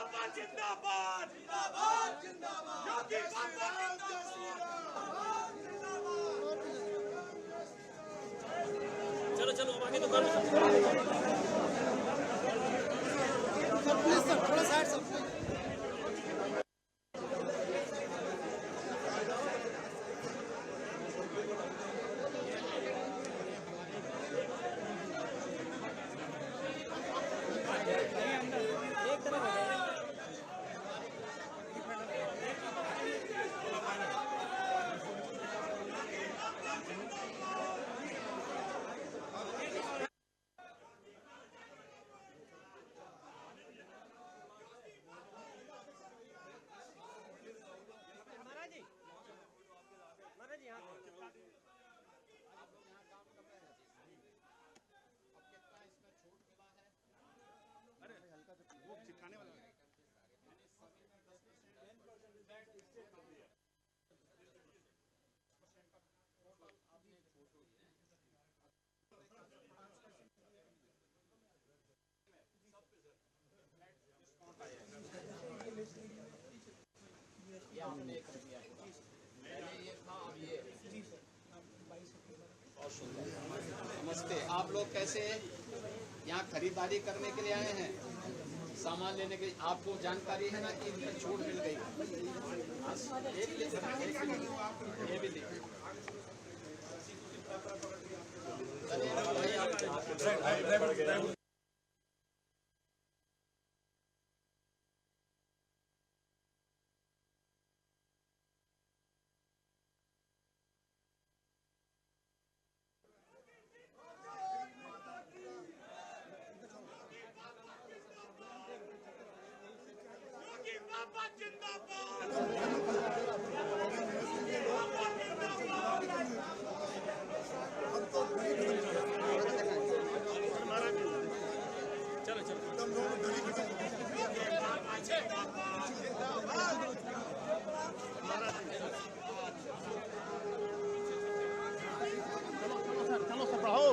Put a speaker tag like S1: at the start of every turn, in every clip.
S1: बाबा जिंदाबाद जिंदाबाद जिंदाबाद योगी बाबा जिंदाबाद। चलो चलो आगे तो कर
S2: थोड़ा साइड सब
S1: चिपकाने वाला
S3: नमस्ते। आप लोग कैसे यहाँ खरीदारी करने के लिए आए हैं, सामान लेने के? आपको जानकारी है ना कि इनमें छूट मिल गई। ये भी चलिए।
S1: बाबा जिंदाबाद चलो चलो चलो सर बढ़ाओ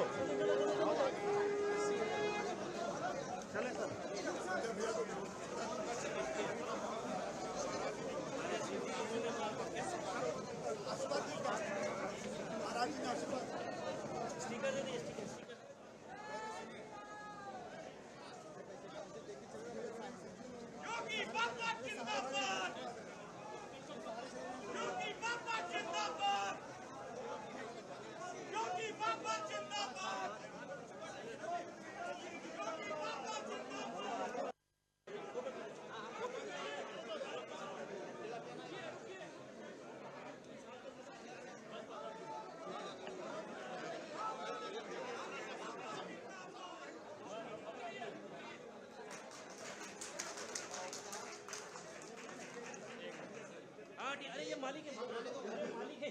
S1: चले सर। स्टिकर दे दीजिए, स्टिकर योगी बाबा जिंदाबाद योगी बाबा जिंदाबाद योगी बाबा जिंदाबाद योगी बाबा जिंदाबाद। अरे ये मालिक है, मालिक है।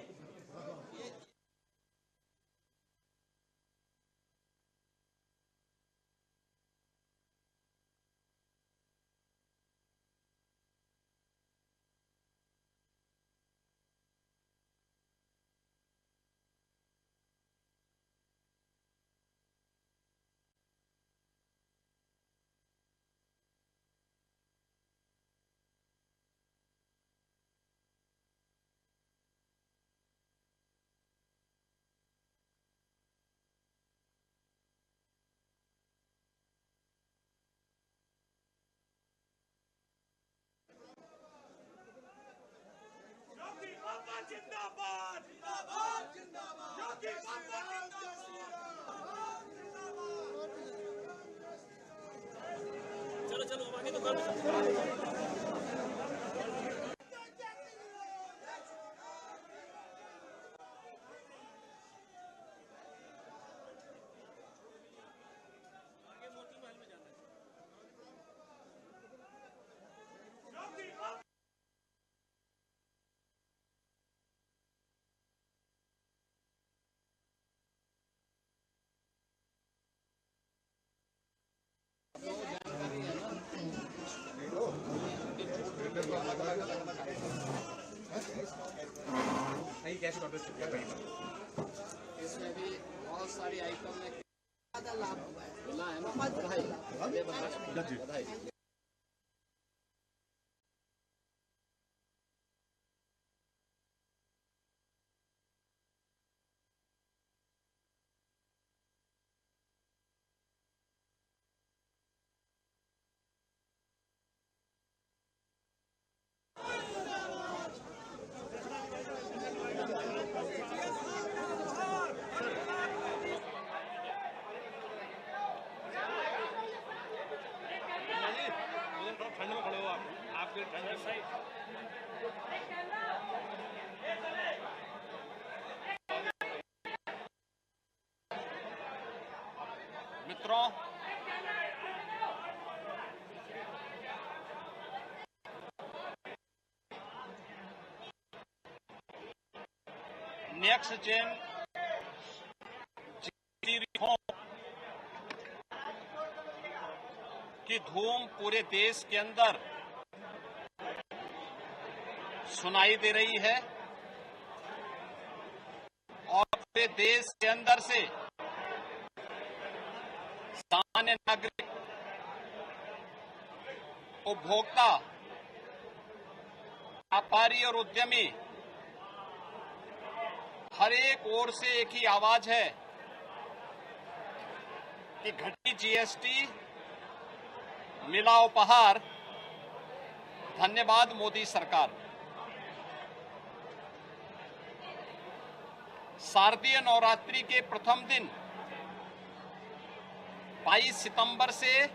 S1: योगी बाबा जिंदाबाद जिंदाबाद जिंदाबाद योगी बाबा जिंदाबाद। चलो चलो आगे तो कर आगे मोती महल में जाना है। योगी बाबा
S3: नहीं कैसे कर इसमें भी बहुत सारी आइटम में ज़्यादा लाभ हुआ है ना। बधाई। मित्रों, नेक्स्ट जेन जीएसटी रिफॉर्म की धूम पूरे देश के अंदर सुनाई दे रही है और पूरे देश के अंदर से सामान्य नागरिक, उपभोक्ता, व्यापारी और उद्यमी हर एक ओर से एक ही आवाज है कि घटी जीएसटी, मिला उपहार, धन्यवाद मोदी सरकार। शारदीय नवरात्रि के प्रथम दिन 22 सितंबर से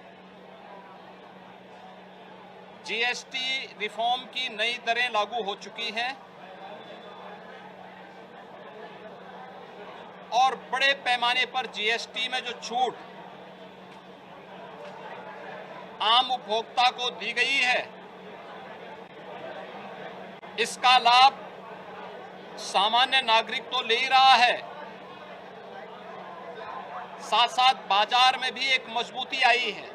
S3: जीएसटी रिफॉर्म की नई दरें लागू हो चुकी हैं और बड़े पैमाने पर जीएसटी में जो छूट आम उपभोक्ता को दी गई है, इसका लाभ सामान्य नागरिक तो ले ही रहा है, साथ साथ बाजार में भी एक मजबूती आई है।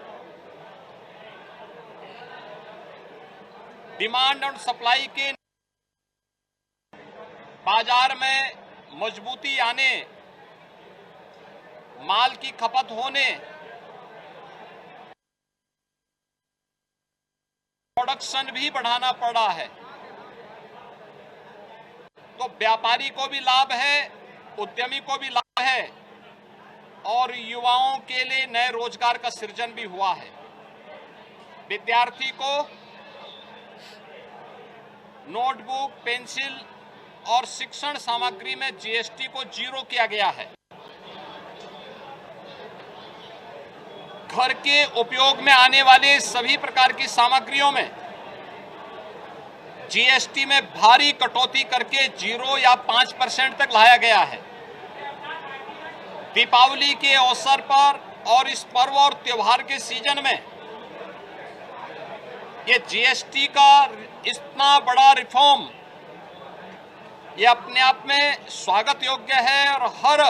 S3: डिमांड और सप्लाई के बाजार में मजबूती आने, माल की खपत होने, प्रोडक्शन भी बढ़ाना पड़ा है, तो व्यापारी को भी लाभ है, उद्यमी को भी लाभ है और युवाओं के लिए नए रोजगार का सृजन भी हुआ है। विद्यार्थी को नोटबुक, पेंसिल और शिक्षण सामग्री में जीएसटी को 0 किया गया है। घर के उपयोग में आने वाले सभी प्रकार की सामग्रियों में जीएसटी में भारी कटौती करके 0 या 5% तक लाया गया है। दीपावली के अवसर पर और इस पर्व और त्योहार के सीजन में ये जीएसटी का इतना बड़ा रिफॉर्म ये अपने आप में स्वागत योग्य है और हर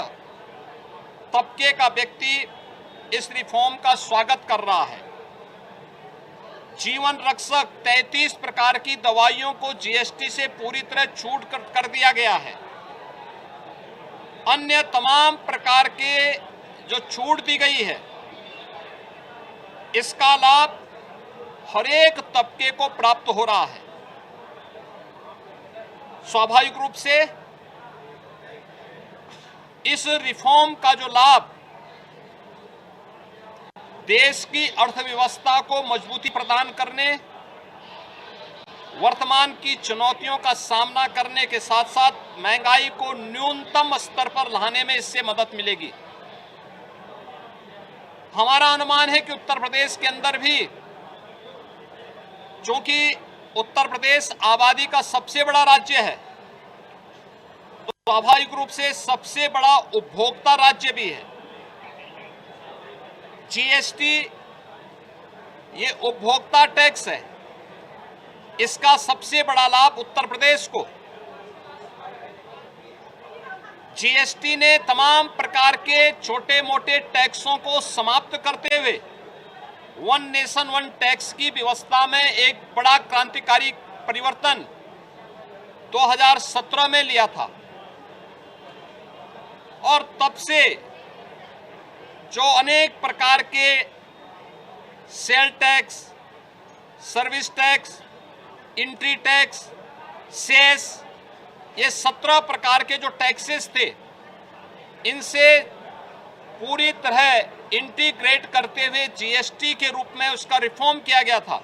S3: तबके का व्यक्ति इस रिफॉर्म का स्वागत कर रहा है। जीवन रक्षक 33 प्रकार की दवाइयों को जीएसटी से पूरी तरह छूट कर दिया गया है। अन्य तमाम प्रकार के जो छूट दी गई है, इसका लाभ हर एक तबके को प्राप्त हो रहा है। स्वाभाविक रूप से इस रिफॉर्म का जो लाभ देश की अर्थव्यवस्था को मजबूती प्रदान करने, वर्तमान की चुनौतियों का सामना करने के साथ साथ महंगाई को न्यूनतम स्तर पर लाने में इससे मदद मिलेगी। हमारा अनुमान है कि उत्तर प्रदेश के अंदर भी, चूंकि उत्तर प्रदेश आबादी का सबसे बड़ा राज्य है, तो स्वाभाविक रूप से सबसे बड़ा उपभोक्ता राज्य भी है। जीएसटी ये उपभोक्ता टैक्स है, इसका सबसे बड़ा लाभ उत्तर प्रदेश को। जीएसटी ने तमाम प्रकार के छोटे मोटे टैक्सों को समाप्त करते हुए वन नेशन वन टैक्स की व्यवस्था में एक बड़ा क्रांतिकारी परिवर्तन 2017 में लिया था और तब से जो अनेक प्रकार के sale tax, service tax, entry tax, cess, ये 17 प्रकार के जो टैक्सेस थे, इनसे पूरी तरह इंटीग्रेट करते हुए जीएसटी के रूप में उसका रिफॉर्म किया गया था।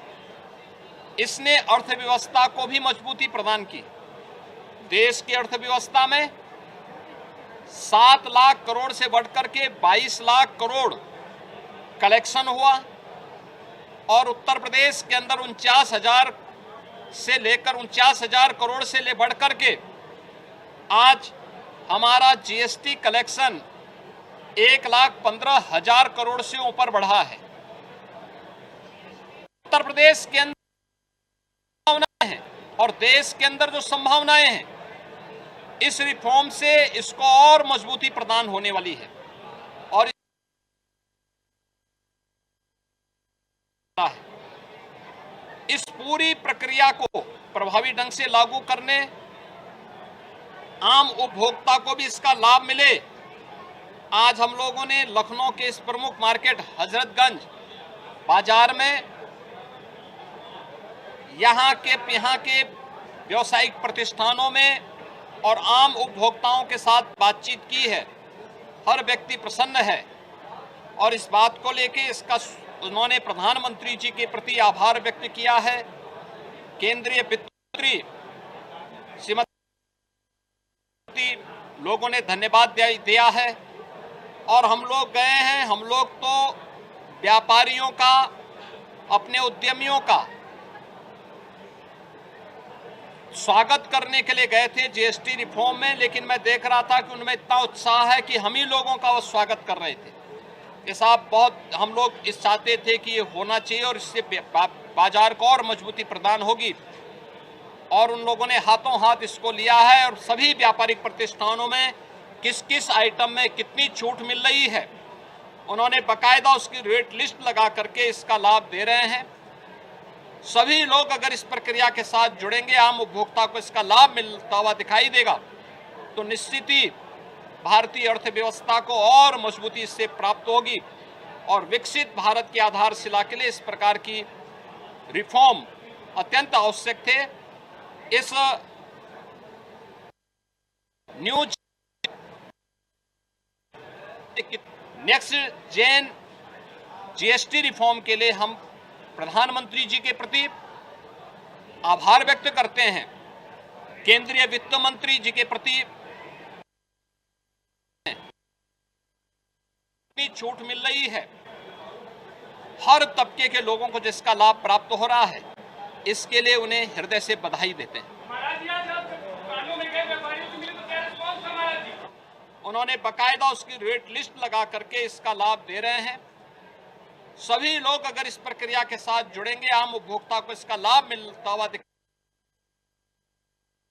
S3: इसने अर्थव्यवस्था को भी मजबूती प्रदान की। देश की अर्थव्यवस्था में 7 लाख करोड़ से बढ़कर के 22 लाख करोड़ कलेक्शन हुआ और उत्तर प्रदेश के अंदर 49,000 से लेकर 49,000 करोड़ से ले बढ़कर के आज हमारा जीएसटी कलेक्शन 1,15,000 करोड़ से ऊपर बढ़ा है। उत्तर प्रदेश के अंदर संभावनाएं हैं और देश के अंदर जो संभावनाएं हैं, इस रिफॉर्म से इसको और मजबूती प्रदान होने वाली है। और इस पूरी प्रक्रिया को प्रभावी ढंग से लागू करने, आम उपभोक्ता को भी इसका लाभ मिले। आज हम लोगों ने लखनऊ के इस प्रमुख मार्केट हजरतगंज बाजार में यहाँ के व्यावसायिक प्रतिष्ठानों में और आम उपभोक्ताओं के साथ बातचीत की है। हर व्यक्ति प्रसन्न है और इस बात को लेकर इसका उन्होंने प्रधानमंत्री जी के प्रति आभार व्यक्त किया है। केंद्रीय वित्त मंत्री श्रीमती लोगों ने धन्यवाद दिया है और हम लोग गए हैं। हम लोग तो व्यापारियों का, अपने उद्यमियों का स्वागत करने के लिए गए थे जीएसटी रिफॉर्म में, लेकिन मैं देख रहा था कि उनमें इतना उत्साह है कि हम ही लोगों का वो स्वागत कर रहे थे। ये साहब बहुत हम लोग इस चाहते थे कि ये होना चाहिए और इससे बाजार को और मजबूती प्रदान होगी, और उन लोगों ने हाथों हाथ इसको लिया है और सभी व्यापारिक प्रतिष्ठानों में किस किस आइटम में कितनी छूट मिल रही है उन्होंने बकायदा उसकी रेट लिस्ट लगा करके इसका लाभ दे रहे हैं। सभी लोग अगर इस प्रक्रिया के साथ जुड़ेंगे, आम उपभोक्ता को इसका लाभ मिलता हुआ दिखाई देगा, तो निश्चित ही भारतीय अर्थव्यवस्था को और मजबूती इससे प्राप्त होगी और विकसित भारत की आधारशिला के लिए इस प्रकार की रिफॉर्म अत्यंत आवश्यक थे। इस news next gen GST reform के लिए हम प्रधानमंत्री जी के प्रति आभार व्यक्त करते हैं। केंद्रीय वित्त मंत्री जी के प्रति इतनी छूट मिल रही है, हर तबके के लोगों को जिसका लाभ प्राप्त हो रहा है, इसके लिए उन्हें हृदय से बधाई देते हैं। उन्होंने बकायदा उसकी रेट लिस्ट लगा करके इसका लाभ दे रहे हैं। सभी लोग अगर इस प्रक्रिया के साथ जुड़ेंगे, आम उपभोक्ता को इसका लाभ मिलता हुआ